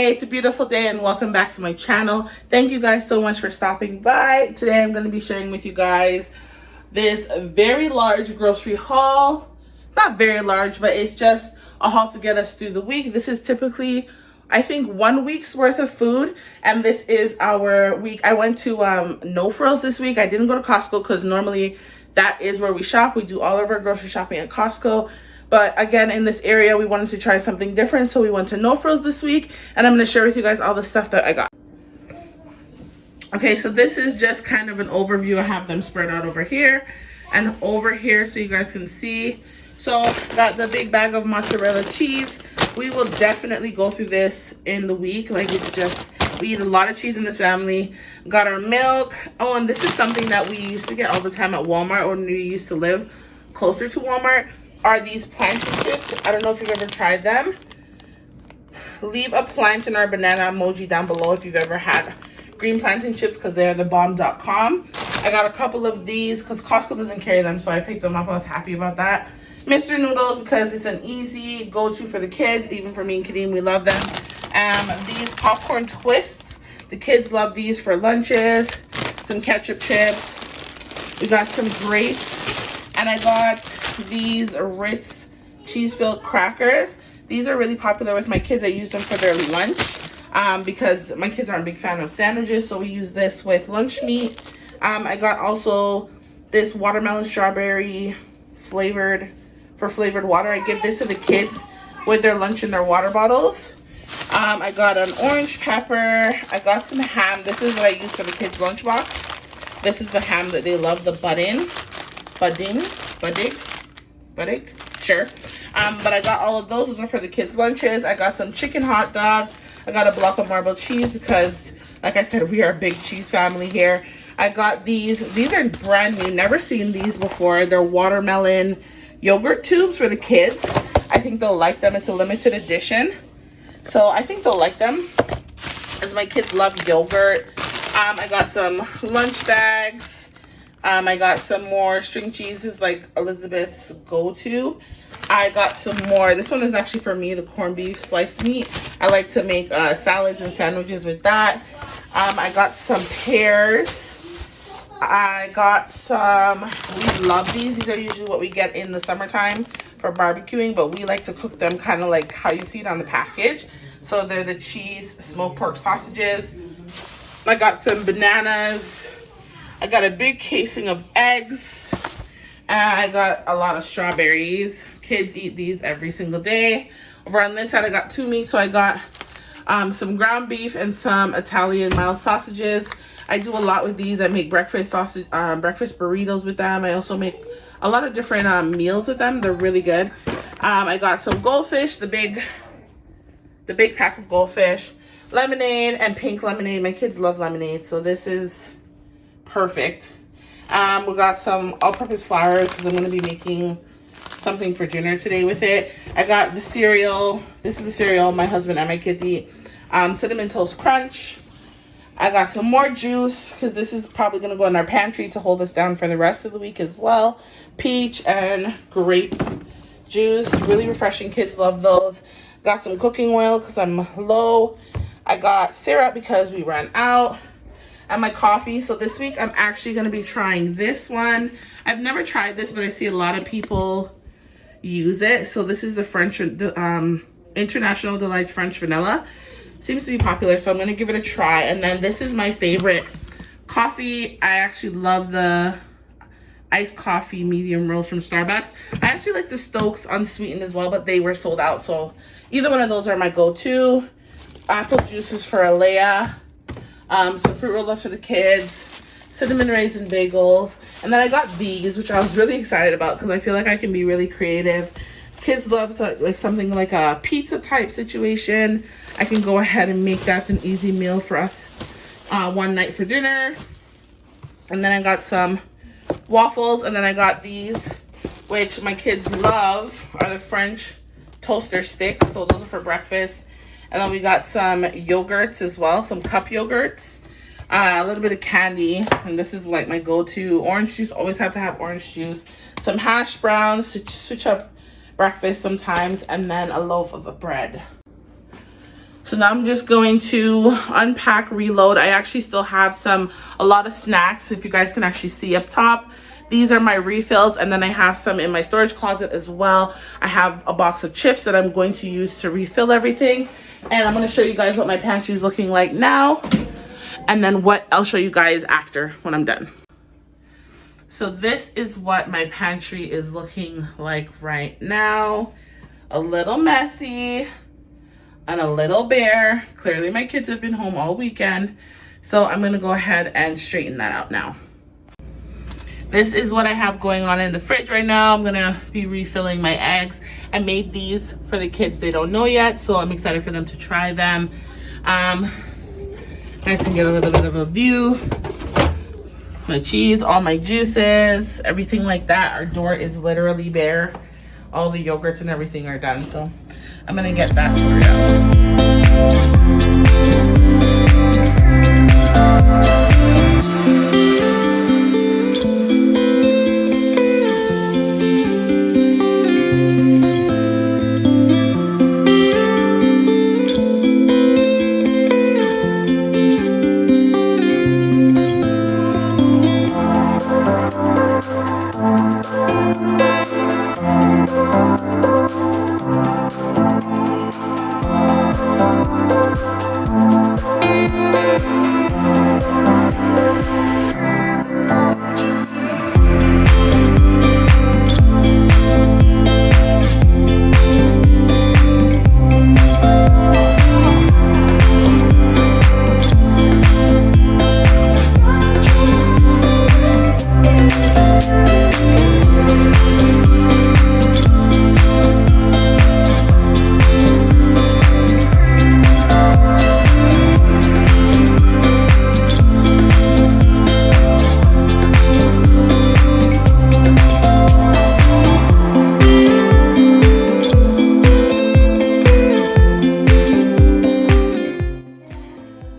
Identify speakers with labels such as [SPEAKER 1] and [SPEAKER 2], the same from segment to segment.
[SPEAKER 1] It's a beautiful day and welcome back to my channel. Thank you guys so much for stopping by. Today I'm going to be sharing with you guys this very large grocery haul. Not very large, but it's just a haul to get us through the week. This is typically, I think, 1 week's worth of food, and this is our week. I went to No Frills this week. I didn't go to Costco because normally that is where we shop. We do all of our grocery shopping at Costco. But again, in this area, we wanted to try something different. So we went to No Frills this week. And I'm going to share with you guys all the stuff that I got. Okay, so this is just kind of an overview. I have them spread out over here and over here so you guys can see. So got the big bag of mozzarella cheese. We will definitely go through this in the week. Like, it's just, we eat a lot of cheese in this family. Got our milk. Oh, and this is something that we used to get all the time at Walmart when we used to live closer to Walmart. Are these plantain chips. I don't know if you've ever tried them. Leave a plantain or banana emoji down below if you've ever had green plantain chips because they're the bomb.com. I got a couple of these because Costco doesn't carry them, so I picked them up. I was happy about that. Mr. Noodles because it's an easy go-to for the kids. Even for me and Kadeem, we love them. These popcorn twists. The kids love these for lunches. Some ketchup chips. We got some grapes. And I got these Ritz cheese-filled crackers. These are really popular with my kids. I use them for their lunch because my kids aren't a big fan of sandwiches, so we use this with lunch meat. I got also this watermelon strawberry flavored water. I give this to the kids with their lunch in their water bottles. I got an orange pepper. I got some ham. This is what I use for the kids' lunchbox. This is the ham that they love, the budding, sure. But I got all of those. Those are for the kids' lunches. I got some chicken hot dogs. I got a block of marbled cheese because, like I said, we are a big cheese family here. I got these. These are brand new. Never seen these before. They're watermelon yogurt tubes for the kids. I think they'll like them. It's a limited edition, so I think they'll like them as my kids love yogurt. I got some lunch bags. I got some more string cheeses like Elizabeth's go-to. I got some more. This one is actually for me, the corned beef sliced meat. I like to make salads and sandwiches with that. I got some pears. I got some, we love these. These are usually what we get in the summertime for barbecuing, but we like to cook them kind of like how you see it on the package. So they're the cheese smoked pork sausages. I got some bananas. I got a big casing of eggs. I got a lot of strawberries. Kids eat these every single day. Over on this side, I got two meats. So I got some ground beef and some Italian mild sausages. I do a lot with these. I make breakfast sausage, breakfast burritos with them. I also make a lot of different meals with them. They're really good. I got some goldfish, the big pack of goldfish, lemonade and pink lemonade. My kids love lemonade, so this is perfect. We got some all-purpose flour because I'm going to be making something for dinner today with it. I got the cereal. This is the cereal my husband and my kids eat. Cinnamon Toast Crunch. I got some more juice because this is probably going to go in our pantry to hold us down for the rest of the week as well. Peach and grape juice. Really refreshing. Kids love those. Got some cooking oil because I'm low. I got syrup because we ran out. And my coffee. So this week I'm actually going to be trying this one. I've never tried this, but I see a lot of people use it. So this is the French International Delight French Vanilla. Seems to be popular, so I'm going to give it a try. And then this is my favorite coffee. I actually love the iced coffee medium roast from Starbucks. I actually like the Stokes unsweetened as well, but they were sold out. So either one of those are my go-to. Apple juices for Alea. some fruit roll-ups for the kids, cinnamon raisin bagels, and then I got these, which I was really excited about because I feel like I can be really creative. Kids love like something like a pizza type situation. I can go ahead and make that an easy meal for us one night for dinner. And then I got some waffles, and then I got these, which my kids love, are the French toaster sticks. So those are for breakfast. And then we got some yogurts as well, some cup yogurts, a little bit of candy, and this is like my go-to. Orange juice, always have to have orange juice. Some hash browns to switch up breakfast sometimes, and then a loaf of bread. So now I'm just going to unpack, reload. I actually still have a lot of snacks, if you guys can actually see up top. These are my refills, and then I have some in my storage closet as well. I have a box of chips that I'm going to use to refill everything. And I'm going to show you guys what my pantry is looking like now, and then what I'll show you guys after when I'm done. So this is what my pantry is looking like right now. A little messy and a little bare. Clearly my kids have been home all weekend, so I'm going to go ahead and straighten that out now. This is what I have going on in the fridge right now. I'm gonna be refilling my eggs. I made these for the kids. They don't know yet, so I'm excited for them to try them. Nice and get a little bit of a view. My cheese, all my juices, everything like that. Our door is literally bare. All the yogurts and everything are done, so I'm gonna get that sorted out.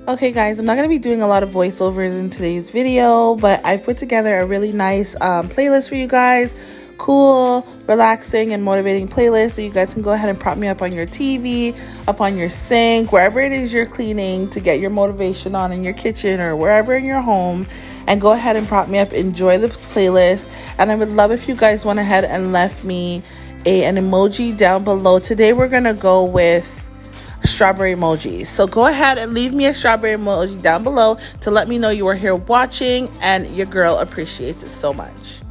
[SPEAKER 1] Okay guys, I'm not going to be doing a lot of voiceovers in today's video, but I've put together a really nice playlist for you guys. Cool, relaxing, and motivating playlist, so you guys can go ahead and prop me up on your TV, up on your sink, wherever it is you're cleaning to get your motivation on in your kitchen or wherever in your home, and go ahead and prop me up. Enjoy the playlist, and I would love if you guys went ahead and left me an emoji down below. Today we're going to go with strawberry emojis, so go ahead and leave me a strawberry emoji down below to let me know you are here watching, and your girl appreciates it so much.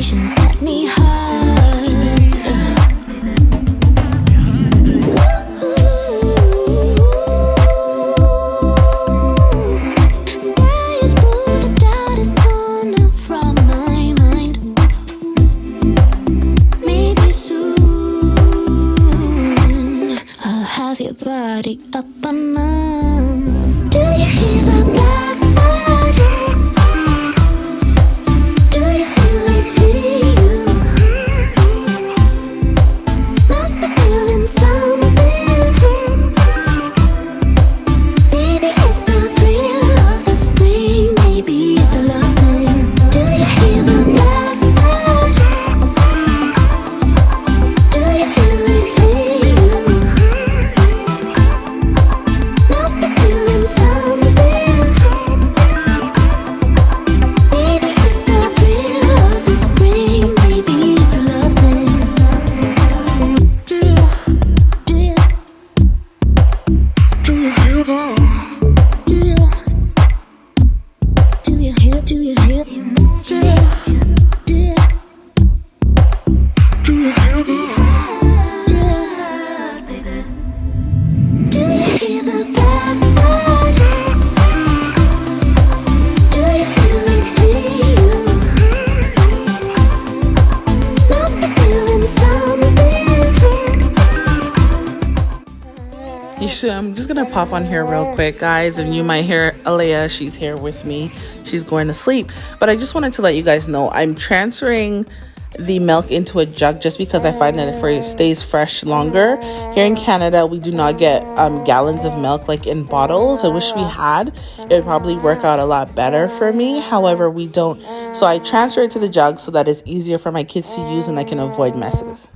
[SPEAKER 2] expectations got me hard. Sky is blue, the doubt is gone up from my mind. Maybe soon I'll have your body up on mine. Do you hear the blackbird? Do you feel it hitting you? Must be feeling something. Maybe it's the thrill of the spring. Maybe it's a love thing. Do you hear the blackbird? Do you feel it hitting you? Must be feeling something. Maybe it's the thrill of the spring. Maybe it's a love thing. Do you hear that? Do you hear? Do you hear? Do you hear? Do you hear that? Do you hear the blackbird? Do you feel it hitting you? Must be feeling something.
[SPEAKER 1] You should, I'm just gonna pop on here real quick, guys, and you might hear Alea. She's here with me. She's going to sleep. But I just wanted to let you guys know I'm transferring the milk into a jug just because I find that it stays fresh longer. Here in Canada, we do not get gallons of milk like in bottles. I wish we had. It would probably work out a lot better for me. However, we don't. So I transfer it to the jug so that it's easier for my kids to use and I can avoid messes.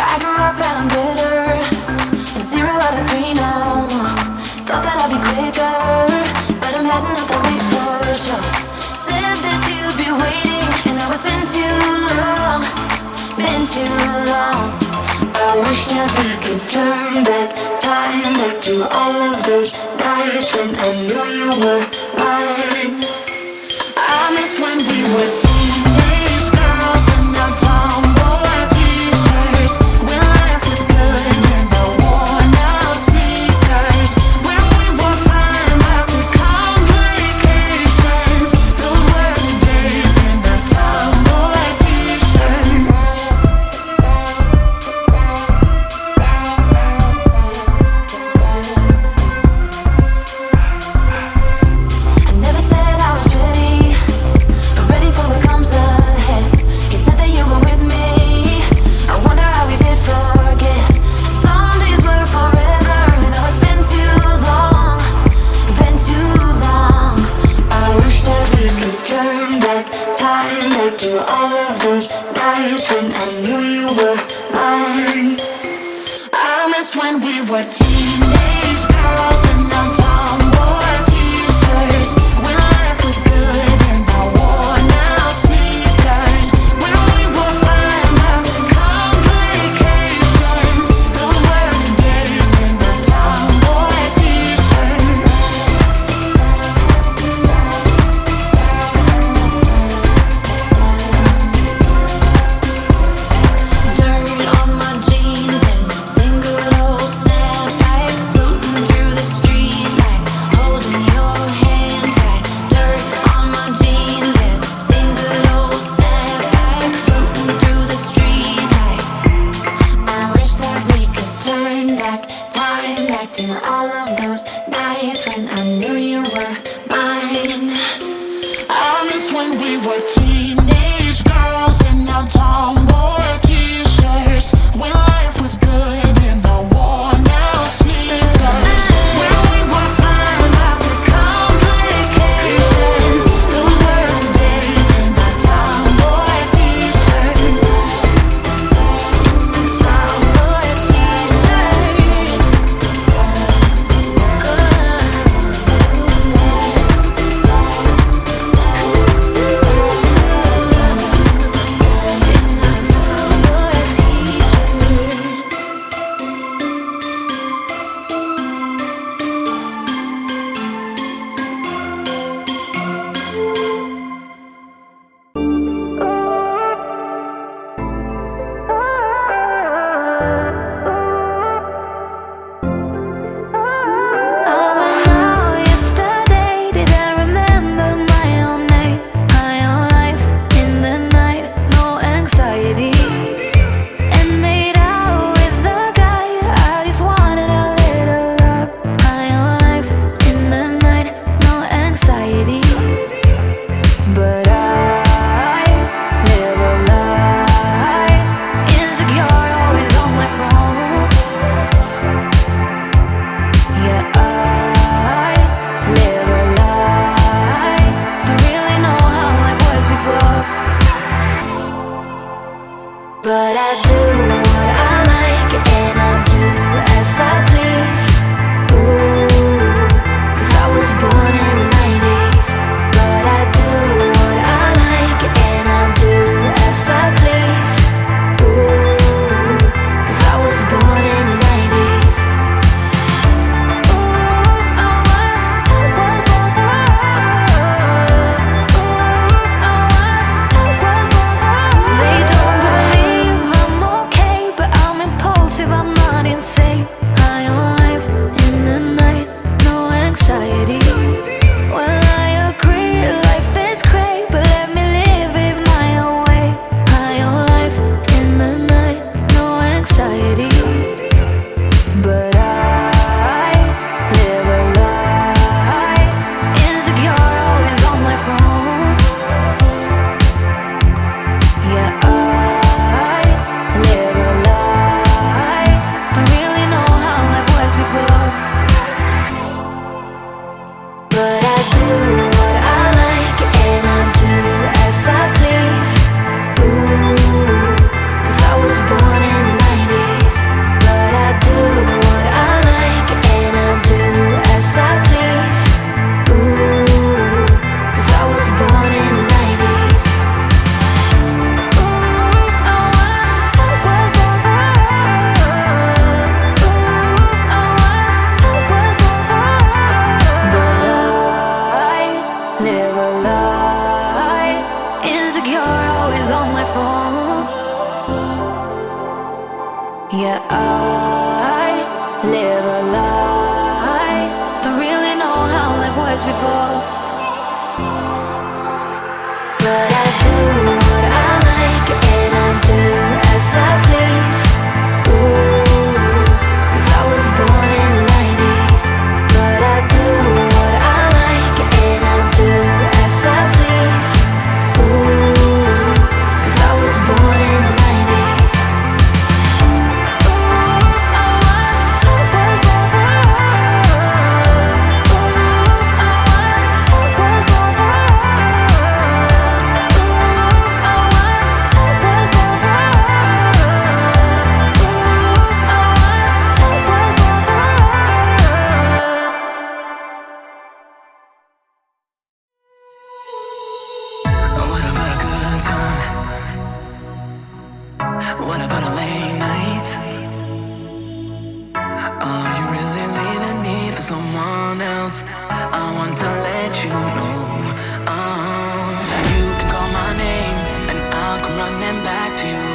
[SPEAKER 2] I grew up and I'm bitter. 0 out of 3 now. Thought that I'd be quicker, but I'm heading out that way for sure. Said that you'd be waiting, and now it's been too long. Been too long. I wish that we could turn back time, back to all of those nights when I knew you were mine. I miss when we were teenage girls and now tomboy t-shirts. When life was good and the worn out sneakers. When we were fine about the complications. Those were the days in the tomboy t-shirts. I never said I was ready, but ready for what comes ahead. You said that you were with me. I wonder how we did forget. Some days were forever, and now it's been too long. Been too long. I wish that we could turn back time, back to all of those nights when I knew you were mine. I miss when we were teenage girls and now tomboy t-shirts. When life was good and the worn out sneakers. When we were fine about the complications. Those were the days in the tomboy t-shirts. Dirt on my jeans and sing good old snapback, floating through the street like holding your hand tight. Dirt on my jeans and sing good old snapback, floating through the street like. I wish that we could turn back time, back to all of those nights when I knew you were mine. I miss when we were teenage girls and now tomboy t-shirts. When life was good in the worn out sneakers. When we were fine about the complications. Those were the days in the tomboy t-shirts. Tomboy t-shirts. But I do what I like and I do as I please. Ooh, 'cause I was born in the 90s. But I do what I like and I do as I please. Ooh, 'cause I was born in the 90s. They don't believe I'm okay, but I'm impulsive, I'm not insane. High on life in the night, no anxiety. Well, I agree, life is great, but let me live it my own way. High on life in the night, no anxiety. But I live a lie, insecure, always on my phone. Yeah, I live a lie, don't really know how life was before. But I do what I like and I do as I please. Ooh, 'cause I was born in the 90s. But I do what I like and I do as I please. Ooh, 'cause I was born in the 90s. Live a lie, insecure, always on my phone. Yeah, I live a lie, don't really know how life was before. But I do what I like and I do as I please. Ooh, 'cause I was born in the 90s. But I do what I like and I do as I please. Ooh, 'cause I was born in the 90s.
[SPEAKER 3] What about a good times? What about a late night? Are you really leaving me for someone else? I want to let you know. You can call my name and I'll come running back to you.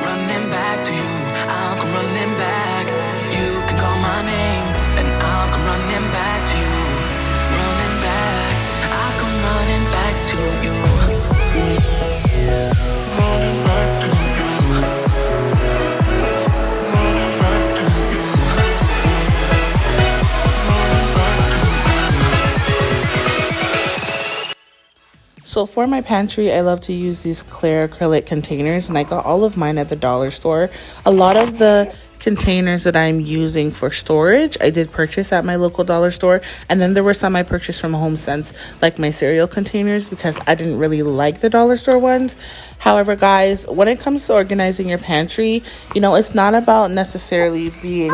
[SPEAKER 3] Running back to you. I'll come running back. You can call my name and I'll come running back to you. Running back. I'll come running back to you. Running back to you. Running back to you. Running back to you.
[SPEAKER 1] So for my pantry, I love to use these clear acrylic containers, and I got all of mine at the dollar store. A lot of the containers that I'm using for storage, I did purchase at my local dollar store, and then there were some I purchased from HomeSense, like my cereal containers, because I didn't really like the dollar store ones. However, guys, when it comes to organizing your pantry, you know, it's not about necessarily being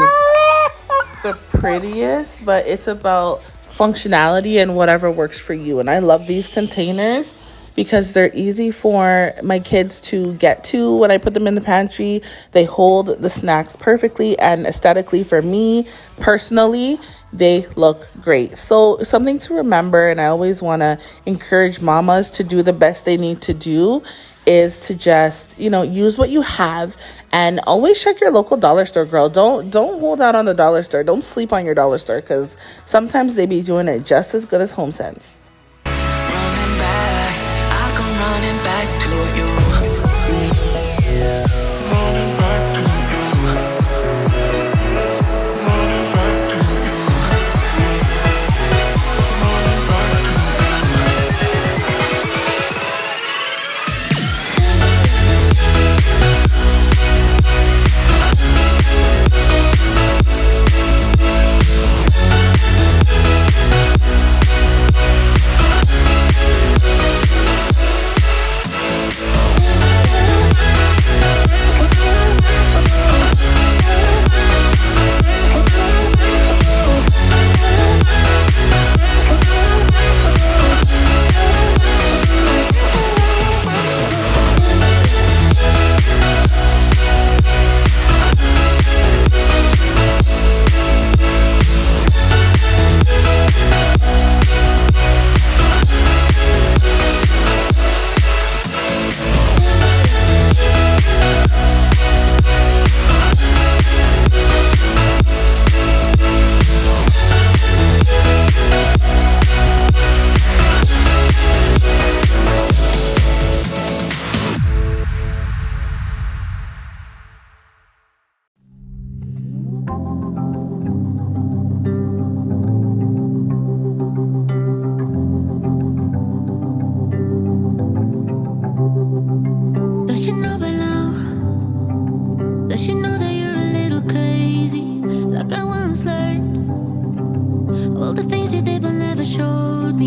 [SPEAKER 1] the prettiest, but it's about functionality and whatever works for you. And I love these containers because they're easy for my kids to get to when I put them in the pantry. They hold the snacks perfectly, and aesthetically for me personally, they look great. So something to remember, and I always want to encourage mamas to do the best they need to do, is to just, you know, use what you have, and always check your local dollar store, girl. Don't hold out on the dollar store. Don't sleep on your dollar store, because sometimes they be doing it just as good as HomeSense.
[SPEAKER 3] Running back, I'll come running back to you. Running back to you. Running back to you. Running back to you.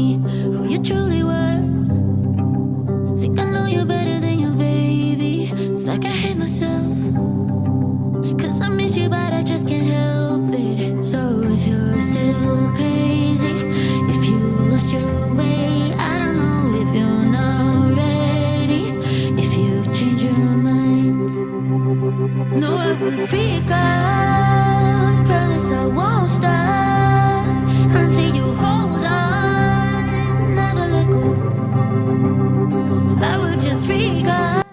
[SPEAKER 2] me who you truly were. Think I know you better than you, baby. It's like I hate myself, 'cause I miss you but I just can't help it. So if you're still crazy, if you lost your way, I don't know if you're not ready, if you've changed your mind. No, I will freak out, promise I won't stop until you hold on, never let go. I will just freak out.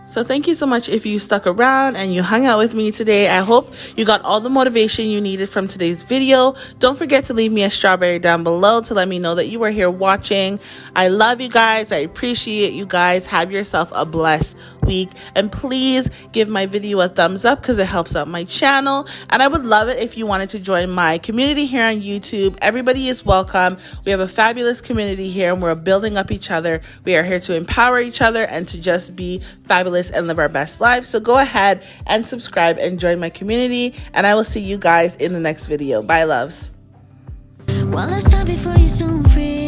[SPEAKER 1] So thank you so much if you stuck around and you hung out with me today. I hope you got all the motivation you needed from today's video. Don't forget to leave me a strawberry down below to let me know that you were here watching. I love you guys. I appreciate you guys. Have yourself a blessed week. And please give my video a thumbs up because it helps out my channel. And I would love it if you wanted to join my community here on YouTube. Everybody is welcome. We have a fabulous community here and we're building up each other. We are here to empower each other and to just be fabulous and live our best lives. So go ahead and subscribe and join my community, and I will see you guys in the next video. Bye, loves.
[SPEAKER 2] One last time before you soon free.